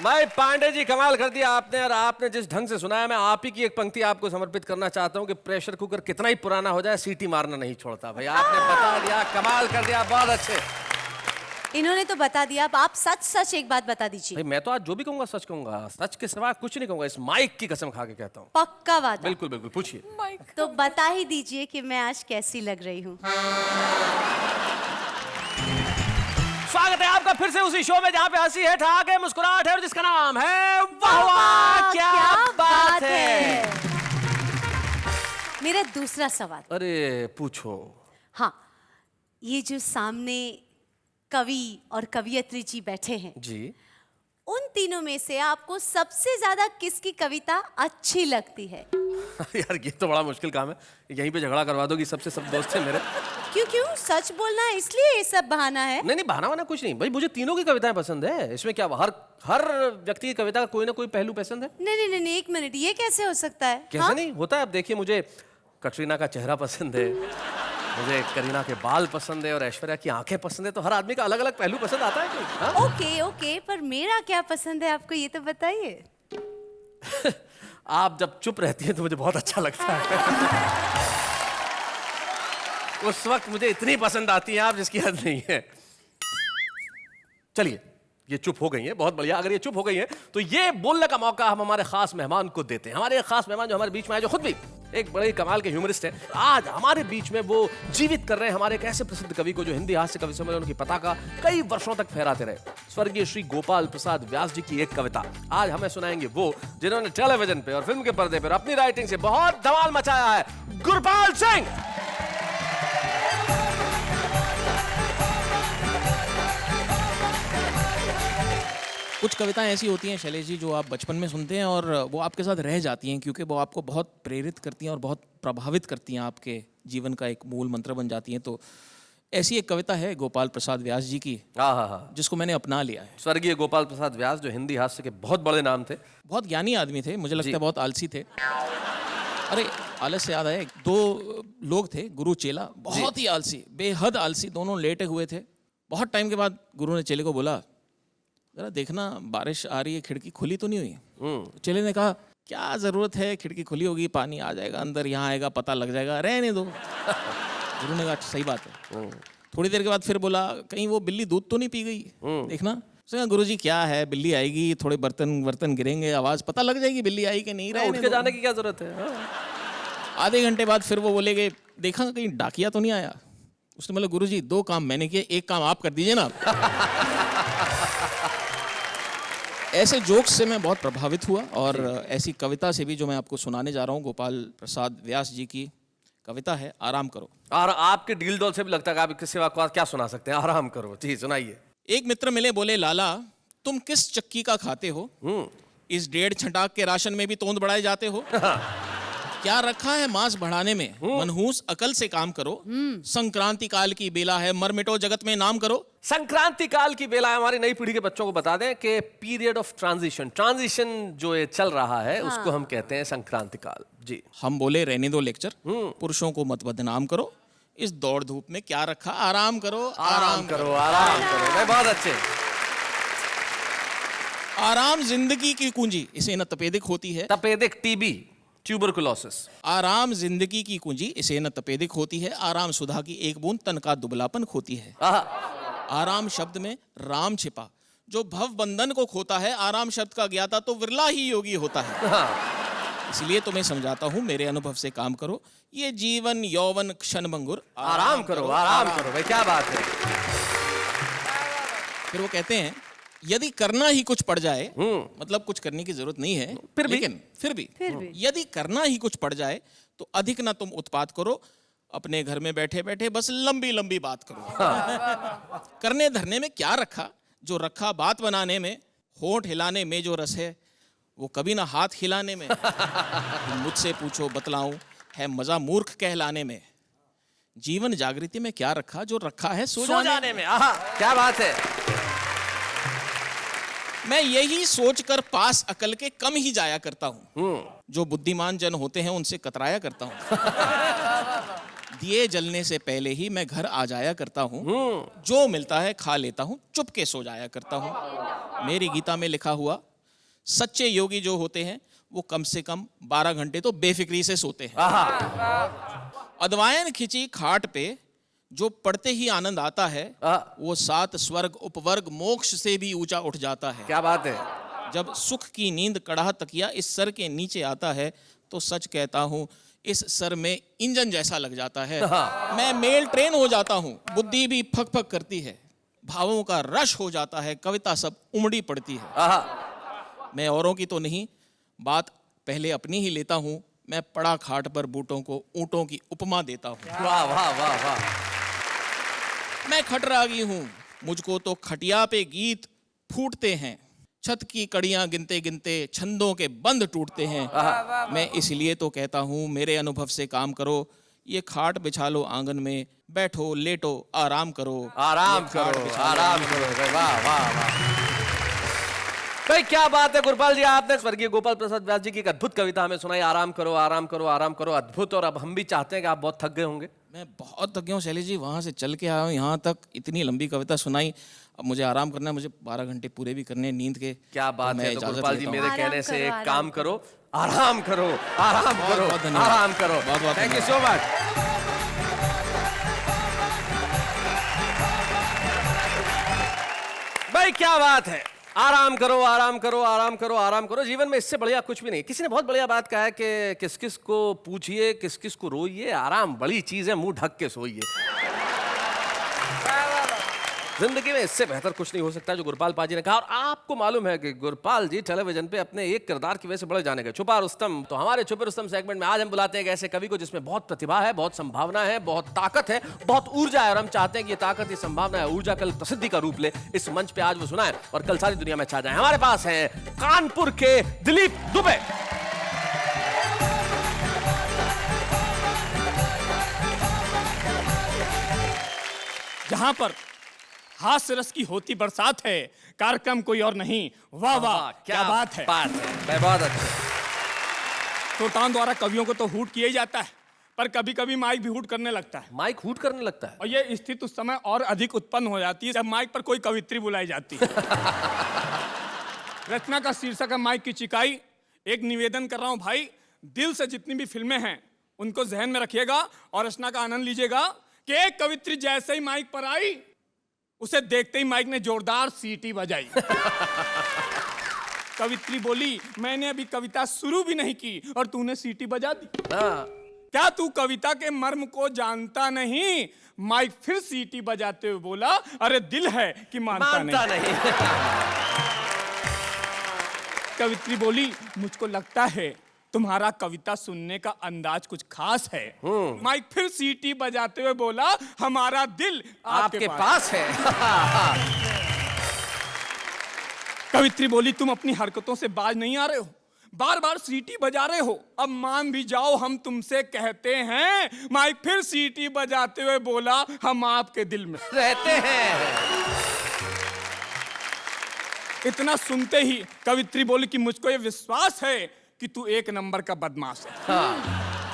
Speaker 1: भाई पांडे जी कमाल कर दिया आपने। और आपने जिस ढंग से सुनाया, मैं आप ही की एक पंक्ति आपको समर्पित करना चाहता हूं कि प्रेशर कुकर कितना ही पुराना हो जाए सीटी मारना नहीं छोड़ता। भाई आपने बता दिया, कमाल कर दिया, बहुत अच्छे।
Speaker 2: इन्होंने तो बता दिया, अब आप सच सच एक बात बता दीजिए।
Speaker 1: भाई मैं तो आज जो भी कहूंगा सच कहूंगा, सच के सिवा कुछ नहीं कहूंगा। इस माइक की कसम खा के कहता हूँ।
Speaker 2: पक्का वादा?
Speaker 1: बिल्कुल बिल्कुल, पूछिए।
Speaker 2: तो बता ही दीजिए कि मैं आज कैसी लग रही हूँ।
Speaker 1: स्वागत है आपका फिर से उसी शो में जहाँ पे हंसी है, ठहाके है, मुस्कुराहट है, और जिसका नाम है वाह वाह क्या बात है।
Speaker 2: मेरा दूसरा सवाल।
Speaker 1: अरे पूछो।
Speaker 2: हाँ, ये जो सामने कवि और कवियत्री जी बैठे हैं
Speaker 1: जी,
Speaker 2: उन तीनों में से आपको सबसे ज्यादा किसकी कविता अच्छी लगती है?
Speaker 1: यार ये तो बड़ा मुश्किल काम है, यहीं पे झगड़ा करवा दोगी, सबसे सब दोस्त हैं मेरे।
Speaker 2: क्यों सच बोलना है इसलिए ये सब बहाना है?
Speaker 1: नहीं बहाना वाना कुछ नहीं भाई, मुझे तीनों की कविताएं पसंद है। इसमें क्या, हर व्यक्ति की कविता का कोई ना कोई पहलू पसंद है।
Speaker 2: नहीं, एक मिनट, ये कैसे हो सकता है?
Speaker 1: कैसे
Speaker 2: हाँ?
Speaker 1: नहीं होता है। अब देखिए, मुझे कटरीना का चेहरा पसंद है, मुझे करीना के बाल पसंद है, और ऐश्वर्या की आंखें पसंद है। तो हर आदमी का अलग अलग पहलू पसंद आता है कोई। हाँ?
Speaker 2: ओके, पर मेरा क्या पसंद है आपको, ये तो बताइए।
Speaker 1: आप जब चुप रहती हैं तो मुझे बहुत अच्छा लगता है। उस वक्त मुझे इतनी पसंद आती है आप, जिसकी हद नहीं है। चलिए, ये चुप हो गई है, बहुत बढ़िया। अगर ये चुप हो गई है तो ये बोलने का मौका हम हमारे खास मेहमान को देते हैं। हमारे एक खास मेहमान जो हमारे बीच में आए, जो खुद भी एक बड़े कमाल के ह्यूमरिस्ट हैं, आज हमारे बीच में वो जीवित कर रहे हैं हमारे एक ऐसे प्रसिद्ध कवि को जो हिंदी हास्य कवि समय उनकी पताका कई वर्षों तक फहराते रहे, स्वर्गीय श्री गोपाल प्रसाद व्यास जी की एक कविता आज हमें सुनाएंगे वो, जिन्होंने टेलीविजन पे और फिल्म के पर्दे पर अपनी राइटिंग से बहुत धमाल मचाया है, गुरपाल सिंह।
Speaker 6: कुछ कविताएं ऐसी होती हैं शैलेश जी जो आप बचपन में सुनते हैं और वो आपके साथ रह जाती हैं, क्योंकि वो आपको बहुत प्रेरित करती हैं और बहुत प्रभावित करती हैं, आपके जीवन का एक मूल मंत्र बन जाती हैं। तो ऐसी एक कविता है गोपाल प्रसाद व्यास जी की,
Speaker 1: हाँ हाँ हाँ,
Speaker 6: जिसको मैंने अपना लिया है।
Speaker 1: स्वर्गीय गोपाल प्रसाद व्यास, जो हिंदी हास्य के बहुत बड़े नाम थे।
Speaker 6: बहुत ज्ञानी आदमी थे, मुझे लगता है बहुत आलसी थे। अरे आलस से याद आया, दो लोग थे, गुरु चेला, बहुत ही आलसी, बेहद आलसी, दोनों लेटे हुए थे। बहुत टाइम के बाद गुरु ने चेले को बोला, जरा देखना बारिश आ रही है, खिड़की खुली तो नहीं हुई। चेले ने कहा, क्या जरूरत है, खिड़की खुली होगी, पानी आ जाएगा अंदर, यहाँ आएगा पता लग जाएगा, रहने दो। गुरु ने कहा सही बात है। थोड़ी देर के बाद फिर बोला, कहीं वो बिल्ली दूध तो नहीं पी गई, देखना। गुरु जी क्या है, बिल्ली आएगी, थोड़े बर्तन गिरेंगे, आवाज पता लग जाएगी बिल्ली आई कि नहीं,
Speaker 1: उठ के जाने की क्या जरूरत है।
Speaker 6: आधे घंटे बाद फिर वो बोले कि देखा कहीं डाकिया तो नहीं आया। उसने बोला, गुरु जी 2 काम मैंने किए, 1 काम आप कर दीजिए ना। ऐसे जोक्स से मैं बहुत प्रभावित हुआ, और ऐसी कविता से भी जो मैं आपको सुनाने जा रहा हूँ, गोपाल प्रसाद व्यास जी की कविता है, आराम करो।
Speaker 1: और आपके डील डॉल से भी लगता है कि आप इसके सिवा क्या सुना सकते हैं। आराम करो, जी सुनाइए।
Speaker 6: एक मित्र मिले, बोले, लाला तुम किस चक्की का खाते हो, इस 1.5 छटाक के राशन में भी तोंद बढ़ाए जाते हो। क्या रखा है मांस बढ़ाने में, मनहूस अकल से काम करो। संक्रांति काल की बेला है, मर मिटो जगत में नाम करो।
Speaker 1: संक्रांति काल की बेला, हमारी नई पीढ़ी के बच्चों को बता दें कि पीरियड ऑफ ट्रांजिशन जो ये चल रहा है, उसको हम कहते हैं संक्रांति काल। जी
Speaker 6: हम बोले, रहने दो लेक्चर, पुरुषों को मत बदनाम करो, इस दौड़ धूप में क्या रखा, आराम करो,
Speaker 1: आराम करो, आराम करो। मैं बहुत अच्छे।
Speaker 6: आराम जिंदगी की कुंजी, इसे न तपेदिक होती है।
Speaker 1: तपेदिक, टीबी, ट्यूबरकुलोसिस।
Speaker 6: आराम जिंदगी की कुंजी, इसे न तपेदिक होती है। आराम सुधा की एक बूंद, तन का दुबलापन खोती है। आराम शब्द में राम छिपा, जो भव बंधन को खोता है। आराम शब्द का ज्ञाता तो विरला ही योगी होता है। इसलिए तुम्हें समझाता हूं, मेरे अनुभव से काम करो, ये जीवन यौवन क्षण भंगुर।
Speaker 1: आराम करो, आराम करो। भाई क्या बात है।
Speaker 6: फिर वो कहते हैं, यदि करना ही कुछ पड़ जाए, मतलब कुछ करने की जरूरत नहीं है, लेकिन फिर भी यदि करना ही कुछ पड़ जाए, तो अधिक ना तुम उत्पात करो, अपने घर में बैठे बैठे बस लंबी लंबी बात करो। करने धरने में क्या रखा, जो रखा बात बनाने में। होंठ हिलाने में जो रस है, वो कभी ना हाथ हिलाने में। मुझसे पूछो बतलाऊं, है मजा मूर्ख कहलाने में। जीवन जागृति में क्या रखा, जो रखा है सो जाने में।
Speaker 1: क्या बात है।
Speaker 6: मैं यही सोचकर पास अकल के कम ही जाया करता हूँ। जो बुद्धिमान जन होते हैं उनसे कतराया करता हूँ। दिए जलने से पहले ही मैं घर आ जाया करता हूँ। जो मिलता है खा लेता हूँ, चुप के सो जाया करता हूँ। मेरी गीता में लिखा हुआ, सच्चे योगी जो होते हैं वो कम से कम 12 घंटे तो बेफिक्री से सोते हैं। अदवायन खिंची खाट पे जो पढ़ते ही आनंद आता है, वो 7 स्वर्ग उपवर्ग मोक्ष से भी ऊंचा उठ जाता है।
Speaker 1: क्या बात है।
Speaker 6: जब सुख की नींद कड़ाह तकिया इस सर के नीचे आता है, तो सच कहता हूँ इस सर में इंजन जैसा लग जाता है। मैं मेल ट्रेन हो जाता हूँ, बुद्धि भी फक फक करती है, भावों का रश हो जाता है, कविता सब उमड़ी पड़ती है। मैं औरों की तो नहीं, बात पहले अपनी ही लेता हूँ। मैं पड़ा खाट पर बूटों को ऊंटों की उपमा देता हूँ।
Speaker 1: वाह वाह वाह वाह।
Speaker 6: मैं खटरागी हूँ, मुझको तो खटिया पे गीत फूटते हैं। छत की कड़ियां गिनते गिनते छंदों के बंद टूटते हैं। मैं इसलिए तो कहता हूँ, मेरे अनुभव से काम करो। ये खाट बिछा लो आंगन में, बैठो लेटो आराम करो।
Speaker 1: आराम करो, आराम करो। वाह वाह वाह। भाई क्या बात है गुरपाल जी, आपने स्वर्गीय गोपाल प्रसाद व्यास जी की एक अद्भुत कविता हमें सुनाई। आराम करो, आराम करो, आराम करो। अद्भुत। और अब हम भी चाहते हैं कि आप बहुत थक गए होंगे।
Speaker 6: मैं बहुत थक गया हूँ शैलेश जी, वहाँ से चल के आया हूँ यहाँ तक, इतनी लंबी कविता सुनाई। अब मुझे आराम करना है, मुझे 12 घंटे पूरे भी करने नींद के।
Speaker 1: क्या बात है। तो गुरपाल जी, मेरे कहने से एक काम करो,
Speaker 2: आराम
Speaker 1: करो, आराम करो, आराम करो।
Speaker 6: बहुत
Speaker 1: थैंक यू सो मच। भाई क्या बात है। आराम करो, आराम करो, आराम करो, आराम करो। जीवन में इससे बढ़िया कुछ भी नहीं। किसी ने बहुत बढ़िया बात कहा है कि किस किस को पूछिए, किस किस को रोइए, आराम बड़ी चीज है, मुंह ढक के सोइए। जिंदगी में इससे बेहतर कुछ नहीं हो सकता जो गुरपाल पाजी ने कहा। और आपको मालूम है कि गुरपाल जी टेलीविजन पे अपने एक किरदार की वजह से बड़े जाने गए, छुपा रुस्तम। तो हमारे छुपे रुस्तम सेगमेंट में आज हम बुलाते हैं एक ऐसे कवि को जिसमें बहुत प्रतिभा है, बहुत संभावना है, बहुत ताकत है, बहुत ऊर्जा है। और हम चाहते हैं कि ये ताकत, ये संभावना है, ऊर्जा कल प्रसिद्धि का रूप ले। इस मंच पे आज वो सुनाए और कल सारी दुनिया में छा जाए। हमारे पास है कानपुर के दिलीप दुबे।
Speaker 5: यहाँ पर हास्य रस की होती बरसात है, कार्यक्रम कोई और नहीं। वाह वाह, क्या बात है।
Speaker 1: बहुत अच्छा।
Speaker 5: श्रोताओं द्वारा कवियों को तो हूट किया ही जाता है, पर कभी कभी माइक भी हूट करने लगता है।
Speaker 1: माइक हूट करने लगता है।
Speaker 5: और ये स्थिति उस समय और अधिक उत्पन्न हो जाती है जब माइक पर कोई कवित्री बुलाई जाती है। रचना का शीर्षक है माइक की चिकाई। एक निवेदन कर रहा हूं भाई, दिल से जितनी भी फिल्में हैं उनको जहन में रखिएगा और रचना का आनंद लीजिएगा कि एक कवित्री जैसे ही माइक पर आई, उसे देखते ही माइक ने जोरदार सीटी बजाई। कवित्री बोली, मैंने अभी कविता शुरू भी नहीं की और तूने सीटी बजा दी। क्या तू कविता के मर्म को जानता नहीं? माइक फिर सीटी बजाते हुए बोला, अरे दिल है कि मानता नहीं। कवित्री बोली, मुझको लगता है तुम्हारा कविता सुनने का अंदाज कुछ खास है। माइक फिर सीटी बजाते हुए बोला, हमारा दिल
Speaker 1: आपके पास है।
Speaker 5: कवित्री बोली, तुम अपनी हरकतों से बाज नहीं आ रहे हो, बार बार सीटी बजा रहे हो, अब मान भी जाओ हम तुमसे कहते हैं। माइक फिर सीटी बजाते हुए बोला, हम आपके दिल में
Speaker 1: रहते हैं।
Speaker 5: इतना सुनते ही कवित्री बोली कि मुझको ये विश्वास है कि तू एक नंबर का बदमाश है।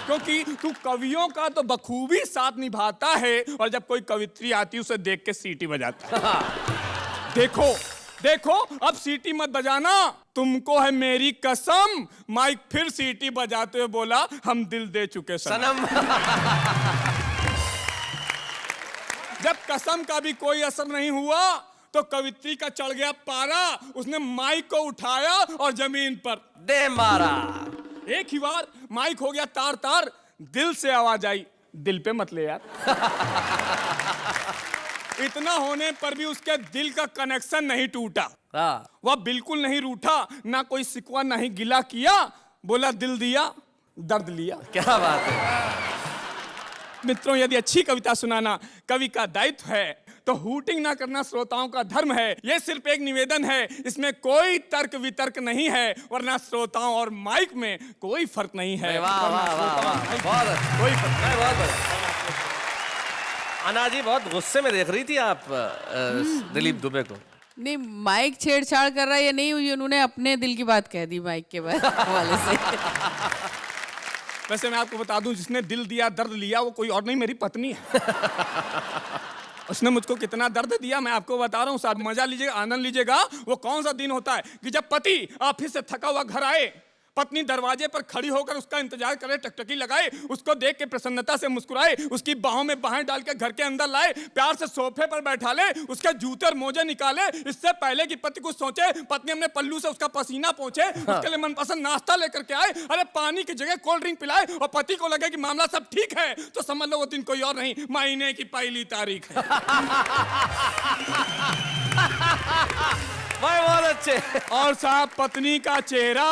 Speaker 5: क्योंकि तू कवियों का तो बखूबी साथ निभाता है और जब कोई कवित्री आती उसे देख के सीटी बजाता है। देखो देखो, अब सीटी मत बजाना, तुमको है मेरी कसम। माइक फिर सीटी बजाते हुए बोला, हम दिल दे चुके सनम। जब कसम का भी कोई असर नहीं हुआ तो कवित्री का चढ़ गया पारा। उसने माइक को उठाया और जमीन पर
Speaker 1: दे मारा।
Speaker 5: एक ही बार माइक हो गया तार तार। दिल से आवाज आई, दिल पे मत ले यार। इतना होने पर भी उसके दिल का कनेक्शन नहीं टूटा। वह बिल्कुल नहीं रूठा, ना कोई सिकवा नहीं गिला किया। बोला, दिल दिया दर्द लिया।
Speaker 1: क्या बात है।
Speaker 5: मित्रों, यदि अच्छी कविता सुनाना कवि का दायित्व है तो हूटिंग ना करना श्रोताओं का धर्म है। यह सिर्फ एक निवेदन है, इसमें कोई तर्क वितर्क नहीं है, वरना श्रोताओं और माइक में कोई फर्क नहीं है।
Speaker 1: वाह वाह वाह वाह, बहुत अच्छा।
Speaker 5: कोई फर्क नहीं।
Speaker 1: बहुत बढ़िया। अना जी बहुत गुस्से में देख रही थी आप दिलीप दुबे को।
Speaker 4: नहीं, माइक छेड़छाड़ कर रहा है या नहीं, हुई उन्होंने अपने दिल की बात कह दी माइक के हवाले से।
Speaker 5: वैसे मैं आपको बता दूं, जिसने दिल दिया दर्द लिया वो कोई और नहीं, मेरी पत्नी है। उसने मुझको कितना दर्द दिया मैं आपको बता रहा हूँ। साथ मजा लीजिएगा, आनंद लीजिएगा। वो कौन सा दिन होता है कि जब पति ऑफिस से थका हुआ घर आए, पत्नी दरवाजे पर खड़ी होकर उसका इंतजार करे, टकटकी लगाए, उसको देख के प्रसन्नता से मुस्कुराए, उसकी बाहों में बाहें डाल के घर के अंदर लाए, प्यार से सोफे पर बैठा ले, उसके जूते और मोजे निकाले। इससे पहले कि पति कुछ सोचे, पत्नी अपने पल्लू से उसका पसीना पोंछे, उसके लिए मनपसंद नाश्ता लेकर के आए, अरे पानी की जगह कोल्ड ड्रिंक पिलाए, और पति को लगे कि मामला सब ठीक है तो समझ लो वो दिन कोई और नहीं, महीने की पहली तारीख है।
Speaker 1: भाई बहुत अच्छे।
Speaker 5: और साहब, पत्नी का चेहरा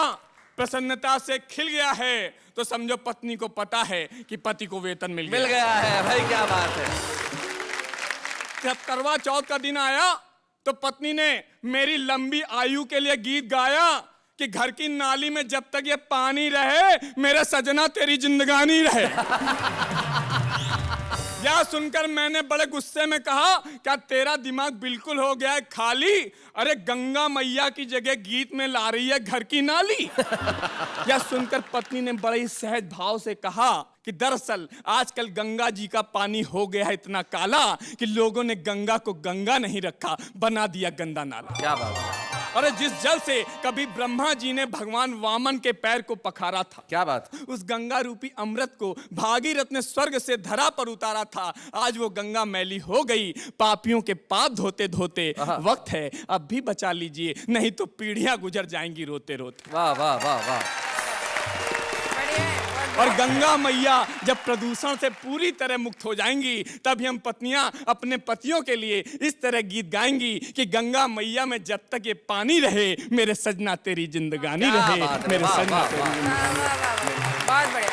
Speaker 5: प्रसन्नता से खिल गया है तो समझो पत्नी को पता है कि पति को वेतन मिल
Speaker 1: गया है। भाई क्या बात है।
Speaker 5: जब करवा चौथ का दिन आया तो पत्नी ने मेरी लंबी आयु के लिए गीत गाया कि घर की नाली में जब तक ये पानी रहे, मेरे सजना तेरी जिंदगानी रहे। यह सुनकर मैंने बड़े गुस्से में कहा, क्या तेरा दिमाग बिल्कुल हो गया है खाली? अरे गंगा मैया की जगह गीत में ला रही है घर की नाली। यह सुनकर पत्नी ने बड़े ही सहज भाव से कहा कि दरअसल आजकल गंगा जी का पानी हो गया है इतना काला कि लोगों ने गंगा को गंगा नहीं रखा, बना दिया गंदा नाला।
Speaker 1: क्या बात है।
Speaker 5: अरे जिस जल से कभी ब्रह्मा जी ने भगवान वामन के पैर को पखारा था,
Speaker 1: क्या बात,
Speaker 5: उस गंगा रूपी अमृत को भागीरथ ने स्वर्ग से धरा पर उतारा था। आज वो गंगा मैली हो गई, पापियों के पाप धोते धोते वक्त है अब भी बचा लीजिए, नहीं तो पीढ़ियां गुजर जाएंगी रोते रोते।
Speaker 1: वाह वाह वाह वाह।
Speaker 5: और गंगा मैया जब प्रदूषण से पूरी तरह मुक्त हो जाएंगी तभी हम पत्नियां अपने पतियों के लिए इस तरह गीत गाएंगी कि गंगा मैया में जब तक ये पानी रहे, मेरे सजना तेरी जिंदगानी रहे, मेरे सजना तेरी जिंदगानी।
Speaker 9: बहुत बढ़िया।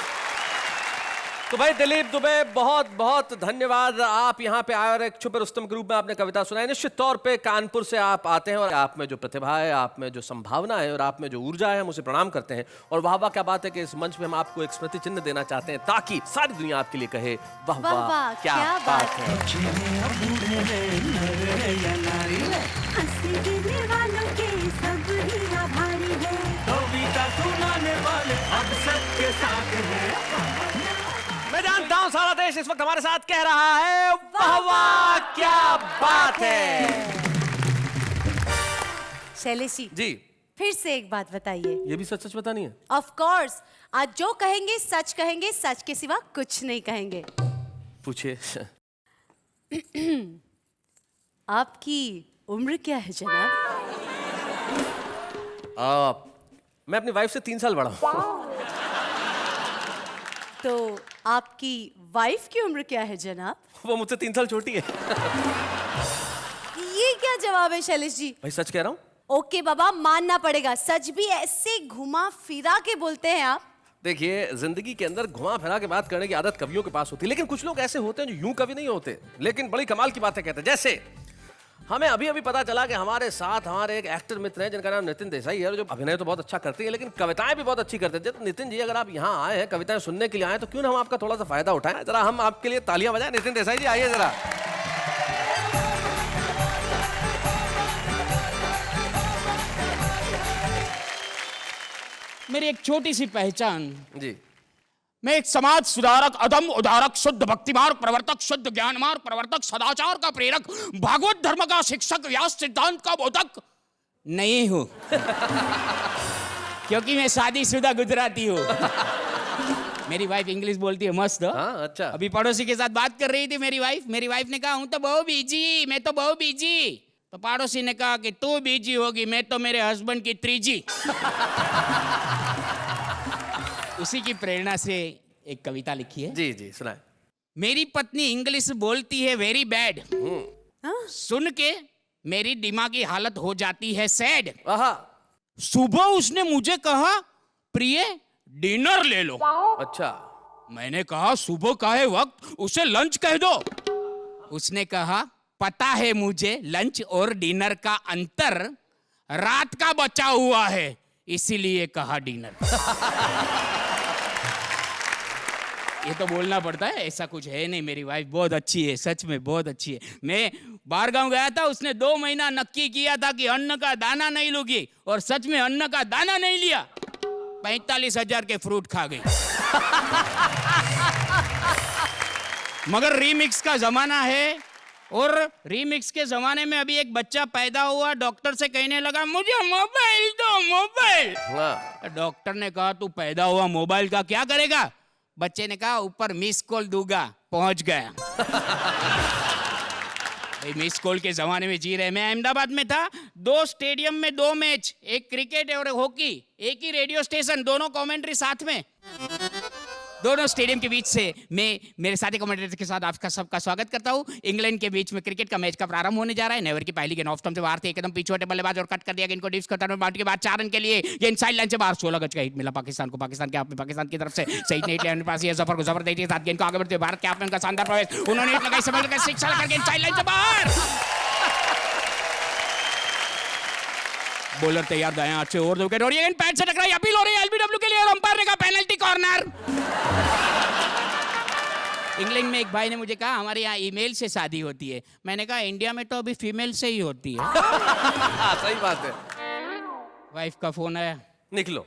Speaker 1: तो भाई दिलीप दुबे, बहुत बहुत धन्यवाद। आप यहाँ पे आए और एक छुपे रुस्तम के रूप में आपने कविता सुनाई। निश्चित तौर पे कानपुर से आप आते हैं और आप में जो प्रतिभा है, आप में जो संभावना है और आप में जो ऊर्जा है, हम उसे प्रणाम करते हैं। और वाह वाह, क्या बात है कि इस मंच पे हम आपको एक स्मृति चिन्ह देना चाहते हैं ताकि सारी दुनिया आपके लिए कहे वाह
Speaker 2: वाह वाह, क्या बात है।
Speaker 10: हंसी देने वालों के सब ही आभारी है। कविता सुनाने वाले अब सबके साथ हैं।
Speaker 1: मैं जानता हूं सारा देश इस वक्त हमारे साथ कह रहा है वाह वाह, क्या बात है।
Speaker 2: शैलेश
Speaker 1: जी,
Speaker 2: फिर से एक बात बताइए।
Speaker 1: ये भी सच सच बतानी है?
Speaker 2: ऑफ कोर्स, आज जो कहेंगे, सच के सिवा कुछ नहीं कहेंगे।
Speaker 1: पूछिए।
Speaker 2: आपकी उम्र क्या है जनाब?
Speaker 1: मैं अपनी वाइफ से 3 साल बड़ा हूं।
Speaker 2: तो आपकी वाइफ की उम्र क्या है जनाब?
Speaker 1: वो मुझसे 3 साल छोटी है।
Speaker 2: ये क्या जवाब है शैलेश जी?
Speaker 1: भाई सच कह रहा हूँ।
Speaker 2: ओके बाबा, मानना पड़ेगा, सच भी ऐसे घुमा फिरा के बोलते हैं आप।
Speaker 1: देखिए, जिंदगी के अंदर घुमा फिरा के बात करने की आदत कवियों के पास होती है, लेकिन कुछ लोग ऐसे होते हैं जो यूं कवि नहीं होते लेकिन बड़ी कमाल की बातें कहते हैं। जैसे हमें अभी अभी पता चला कि हमारे साथ हमारे एक एक्टर मित्र हैं जिनका नाम नितिन देसाई है, जो अभिनय तो बहुत अच्छा करते हैं लेकिन कविताएं भी बहुत अच्छी करते हैं। तो नितिन जी, अगर आप यहाँ आए हैं कविताएं सुनने के लिए आए, तो क्यों ना हम आपका थोड़ा सा फायदा उठाएं। जरा हम आपके लिए तालियां बजाएं। नितिन देसाई जी, आइए जरा।
Speaker 7: मेरी एक छोटी सी पहचान।
Speaker 1: जी,
Speaker 7: मैं एक समाज सुधारक, अदम उदारक, शुद्ध भक्ति मार्ग प्रवर्तक, शुद्ध ज्ञान मार्ग प्रवर्तक, सदाचार का प्रेरक, भागवत धर्म का शिक्षक, व्यास सिद्धांत का बोधक नहीं हूं। क्योंकि मैं शादीशुदा गुजराती हूं। मेरी वाइफ इंग्लिश बोलती है मस्त।
Speaker 1: हाँ, अच्छा।
Speaker 7: अभी पड़ोसी के साथ बात कर रही थी मेरी वाइफ ने कहा हूं तो बहुत बिजी, मैं तो बहुत बिजी। तो पड़ोसी ने कहा कि तू बिजी होगी, मैं तो मेरे हस्बैंड की 3G। उसी की प्रेरणा से एक कविता लिखी है।
Speaker 1: जी जी, सुनाए।
Speaker 7: मेरी पत्नी इंग्लिश बोलती है वेरी बैड। सुन के मेरी दिमागी हालत हो जाती है सैड। सुबह उसने मुझे कहा प्रिय डिनर ले लो।
Speaker 1: अच्छा।
Speaker 7: मैंने कहा सुबह का है वक्त, उसे लंच कह दो। उसने कहा पता है मुझे लंच और डिनर का अंतर रात का बचा हुआ है, इसीलिए कहा डिनर। ये तो बोलना पड़ता है, ऐसा कुछ है नहीं। मेरी वाइफ बहुत अच्छी है, सच में बहुत अच्छी है। मैं बाहर गांव गया था, उसने 2 महीना नक्की किया था कि अन्न का दाना नहीं लूंगी, और सच में अन्न का दाना नहीं लिया। 45,000 के फ्रूट खा गई। मगर रीमिक्स का जमाना है, और रीमिक्स के जमाने में अभी एक बच्चा पैदा हुआ, डॉक्टर से कहने लगा मुझे मोबाइल दो, मोबाइल। डॉक्टर ने कहा तू पैदा हुआ मोबाइल का क्या करेगा? बच्चे ने कहा ऊपर मिस कॉल दूंगा। पहुंच गया। मिस कॉल के जमाने में जी रहे। मैं अहमदाबाद में था, 2 स्टेडियम में 2 मैच, एक क्रिकेट और हॉकी, एक ही रेडियो स्टेशन, दोनों कमेंट्री साथ में। दोनों स्टेडियम के बीच से मैं मेरे साथी कमेंटेटर के साथ आपका सबका स्वागत करता हूं। इंग्लैंड के बीच में क्रिकेट का मैच का प्रारंभ होने जा रहा है। नेवर की पहली गेंद ऑफ स्टंप से बाहर थी, एकदम पिछवाटे बल्लेबाज और कट कर दिया। इनको डिप्स करता बाउंड्री के बाद 4 रन के लिए गेंद साइड लाइन से बाहर। 16 गज का हिट मिला पाकिस्तान को। पाकिस्तान के आप में पाकिस्तान की तरफ से सईद ने हिट लिया, पास ये जफर को जबर देती है, साथ गेंद को आगे बढ़ते भारत के आप में उनका शानदार प्रवेश। उन्होंने हिट लगाई, समझ कर 6 कर गेंद साइड लाइन से बाहर। बॉलर तैयार, दाएं हाथ से ओवर द विकेट, और ये गेंद पैड से टकराई। अपील हो रही है एलबीडब्ल्यू के लिए, और अंपायर ने कहा पेनल्टी कॉर्नर। इंग्लैंड में एक भाई ने मुझे कहा हमारे यहाँ ईमेल से शादी होती है। मैंने कहा इंडिया में तो अभी फीमेल से ही होती है।
Speaker 1: सही बात है।
Speaker 7: वाइफ का फोन आया,
Speaker 1: निकलो।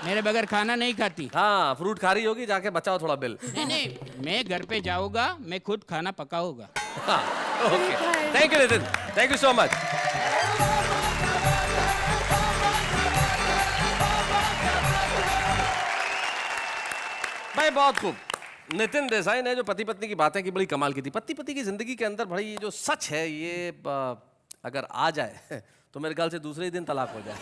Speaker 7: मेरे बगैर खाना नहीं खाती।
Speaker 1: हाँ, फ्रूट खा रही होगी, जाके बचाओ थोड़ा बिल।
Speaker 7: नहीं, मैं घर पे जाऊंगा, मैं खुद खाना पकाऊंगा।
Speaker 1: Okay, thank you Nitin, thank you so much. भाई बहुत खूब। नितिन देसाई ने जो पति पत्नी की बातें की, बड़ी कमाल की थी। पति पति की जिंदगी के अंदर भाई ये जो सच है, ये अगर आ जाए तो मेरे ख्याल से दूसरे ही दिन तलाक हो जाए।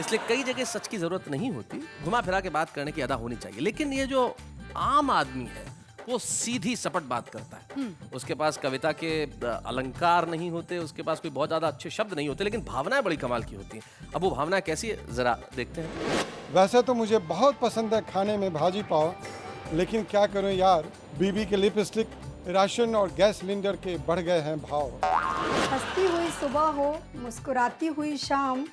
Speaker 1: इसलिए कई जगह सच की जरूरत नहीं होती, घुमा फिरा के बात करने की अदा होनी चाहिए। लेकिन ये जो आम आदमी है वो सीधी सपट बात करता है। उसके पास कविता के अलंकार नहीं होते, उसके पास कोई बहुत ज्यादा अच्छे शब्द नहीं होते, लेकिन भावनाएं बड़ी कमाल की होती हैं। अब वो भावनाएं कैसी है जरा देखते हैं।
Speaker 11: वैसे तो मुझे बहुत पसंद है खाने में भाजी पाव, लेकिन क्या करूं यार, बीबी के लिपस्टिक, राशन और गैस सिलेंडर के बढ़ गए हैं भाव।
Speaker 12: हंसती हुई सुबह हो, मुस्कुराती हुई शाम,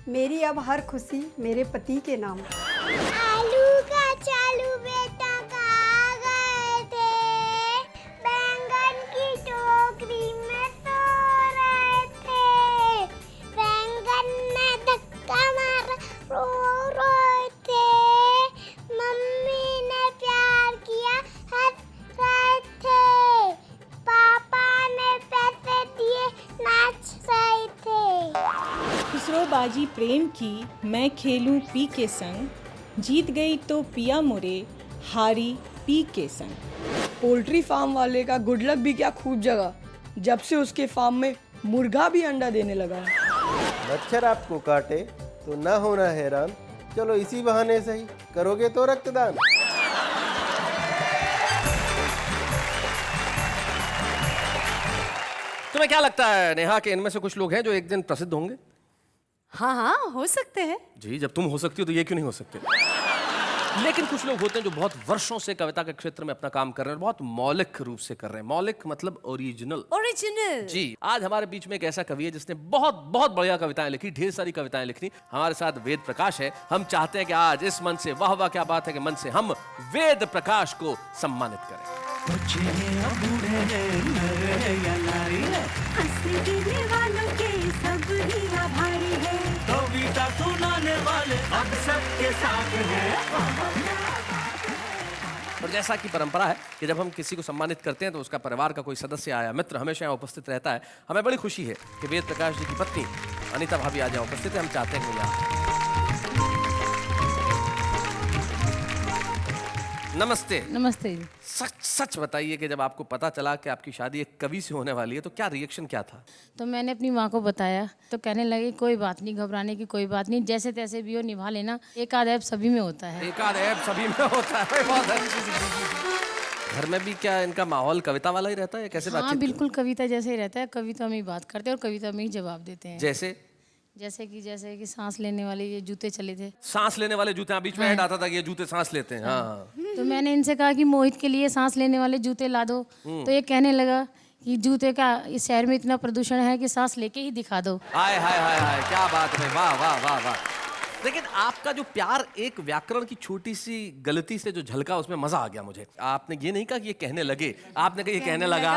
Speaker 12: मेरी अब हर खुशी मेरे पति के नाम।
Speaker 10: आलू का चालू बेटा कहाँ गए थे? बैंगन की टोकरी में सो रहे थे। बैंगन ने धक्का मारा, रो रहे थे। मम्मी ने प्यार किया, हंस रहे थे। पापा ने पैसे दिए, नाच रहे थे।
Speaker 13: खुसरोबाजी प्रेम की मैं खेलूं पी के संग, जीत गई तो पिया मोरे, हारी पी के संग।
Speaker 12: पोल्ट्री फार्म वाले का गुड लक भी क्या खूब जगह, जब से उसके फार्म में मुर्गा भी अंडा देने लगा।
Speaker 14: मच्छर आपको काटे तो ना होना हैरान, चलो इसी बहाने सही करोगे तो रक्तदान।
Speaker 1: तुम्हें क्या लगता है नेहा कि इनमें से कुछ लोग हैं जो एक दिन प्रसिद्ध होंगे?
Speaker 2: हाँ हाँ, हो सकते हैं।
Speaker 1: जी, जब तुम हो सकती हो तो ये क्यों नहीं हो सकते? लेकिन कुछ लोग होते हैं जो बहुत वर्षों से कविता के क्षेत्र में अपना काम कर रहे हैं, बहुत मौलिक रूप से कर रहे हैं। मौलिक मतलब ओरिजिनल।
Speaker 2: ओरिजिनल।
Speaker 1: जी, आज हमारे बीच में एक ऐसा कवि है जिसने बहुत बहुत बढ़िया कविताएं लिखी, ढेर सारी कविताएं लिखी। हमारे साथ वेद प्रकाश है। हम चाहते हैं कि आज इस मन से, वाह वाह क्या बात है कि मन से हम वेद प्रकाश को सम्मानित करें।
Speaker 10: बच्चे हैं या बूढ़े हैं, नर है या नारी है, हंसी देने वालों के सब ही आभारी है। कविता सुनाने वाले अब सबके साथ हैं।
Speaker 1: और जैसा कि परंपरा है कि जब हम किसी को सम्मानित करते हैं तो उसका परिवार का कोई सदस्य आया, मित्र हमेशा यहाँ उपस्थित रहता है। हमें बड़ी खुशी है कि वेद प्रकाश जी की पत्नी अनीता भाभी आज यहाँ उपस्थित है। हम चाहते हैं कि यहाँ नमस्ते।
Speaker 4: नमस्ते।
Speaker 1: सच सच बताइए कि जब आपको पता चला कि आपकी शादी एक कवि से होने वाली है तो क्या रिएक्शन क्या था?
Speaker 4: तो मैंने अपनी माँ को बताया तो कहने लगे कोई बात नहीं, घबराने की कोई बात नहीं, जैसे तैसे भी हो निभा लेना, एक आध ऐब सभी में होता है।
Speaker 1: एक आध ऐब सभी में होता है। बहुत अच्छी। घर में भी क्या इनका माहौल कविता वाला ही रहता है? कैसे बातचीत?
Speaker 4: हाँ बिल्कुल, कविता जैसे ही रहता है, कविता में ही बात करते हैं और कविता में ही जवाब देते हैं।
Speaker 1: जैसे
Speaker 4: कि सांस लेने वाले ये जूते चले थे।
Speaker 1: सांस लेने वाले जूते, बीच में ऐड आता था कि ये जूते सांस लेते हैं। हाँ।
Speaker 4: तो मैंने इनसे कहा कि मोहित के लिए सांस लेने वाले जूते ला दो, तो ये कहने लगा कि जूते का इस शहर में इतना प्रदूषण है कि सांस लेके ही दिखा दो।
Speaker 1: हाय हाय हाय हाय, क्या बात है, वाह वाह वाह वाह। लेकिन आपका जो प्यार एक व्याकरण की छोटी सी गलती से जो झलका, उसमें मजा आ गया मुझे। आपने ये नहीं कहा कि ये कहने लगे, आपने कहा ये कहने लगा।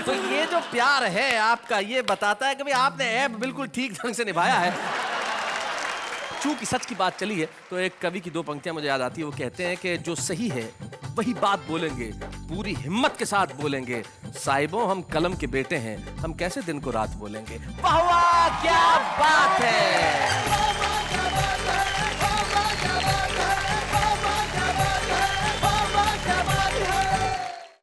Speaker 1: तो ये जो प्यार है आपका, ये बताता है कि भाई आपने ऐब बिल्कुल ठीक ढंग से निभाया है। चूंकि सच की बात चली है तो एक कवि की दो पंक्तियां मुझे याद आती है। वो कहते हैं कि जो सही है वही बात बोलेंगे, पूरी हिम्मत के साथ बोलेंगे। साहिबों हम कलम के बेटे हैं, हम कैसे दिन को रात बोलेंगे। वाह वाह क्या बात है।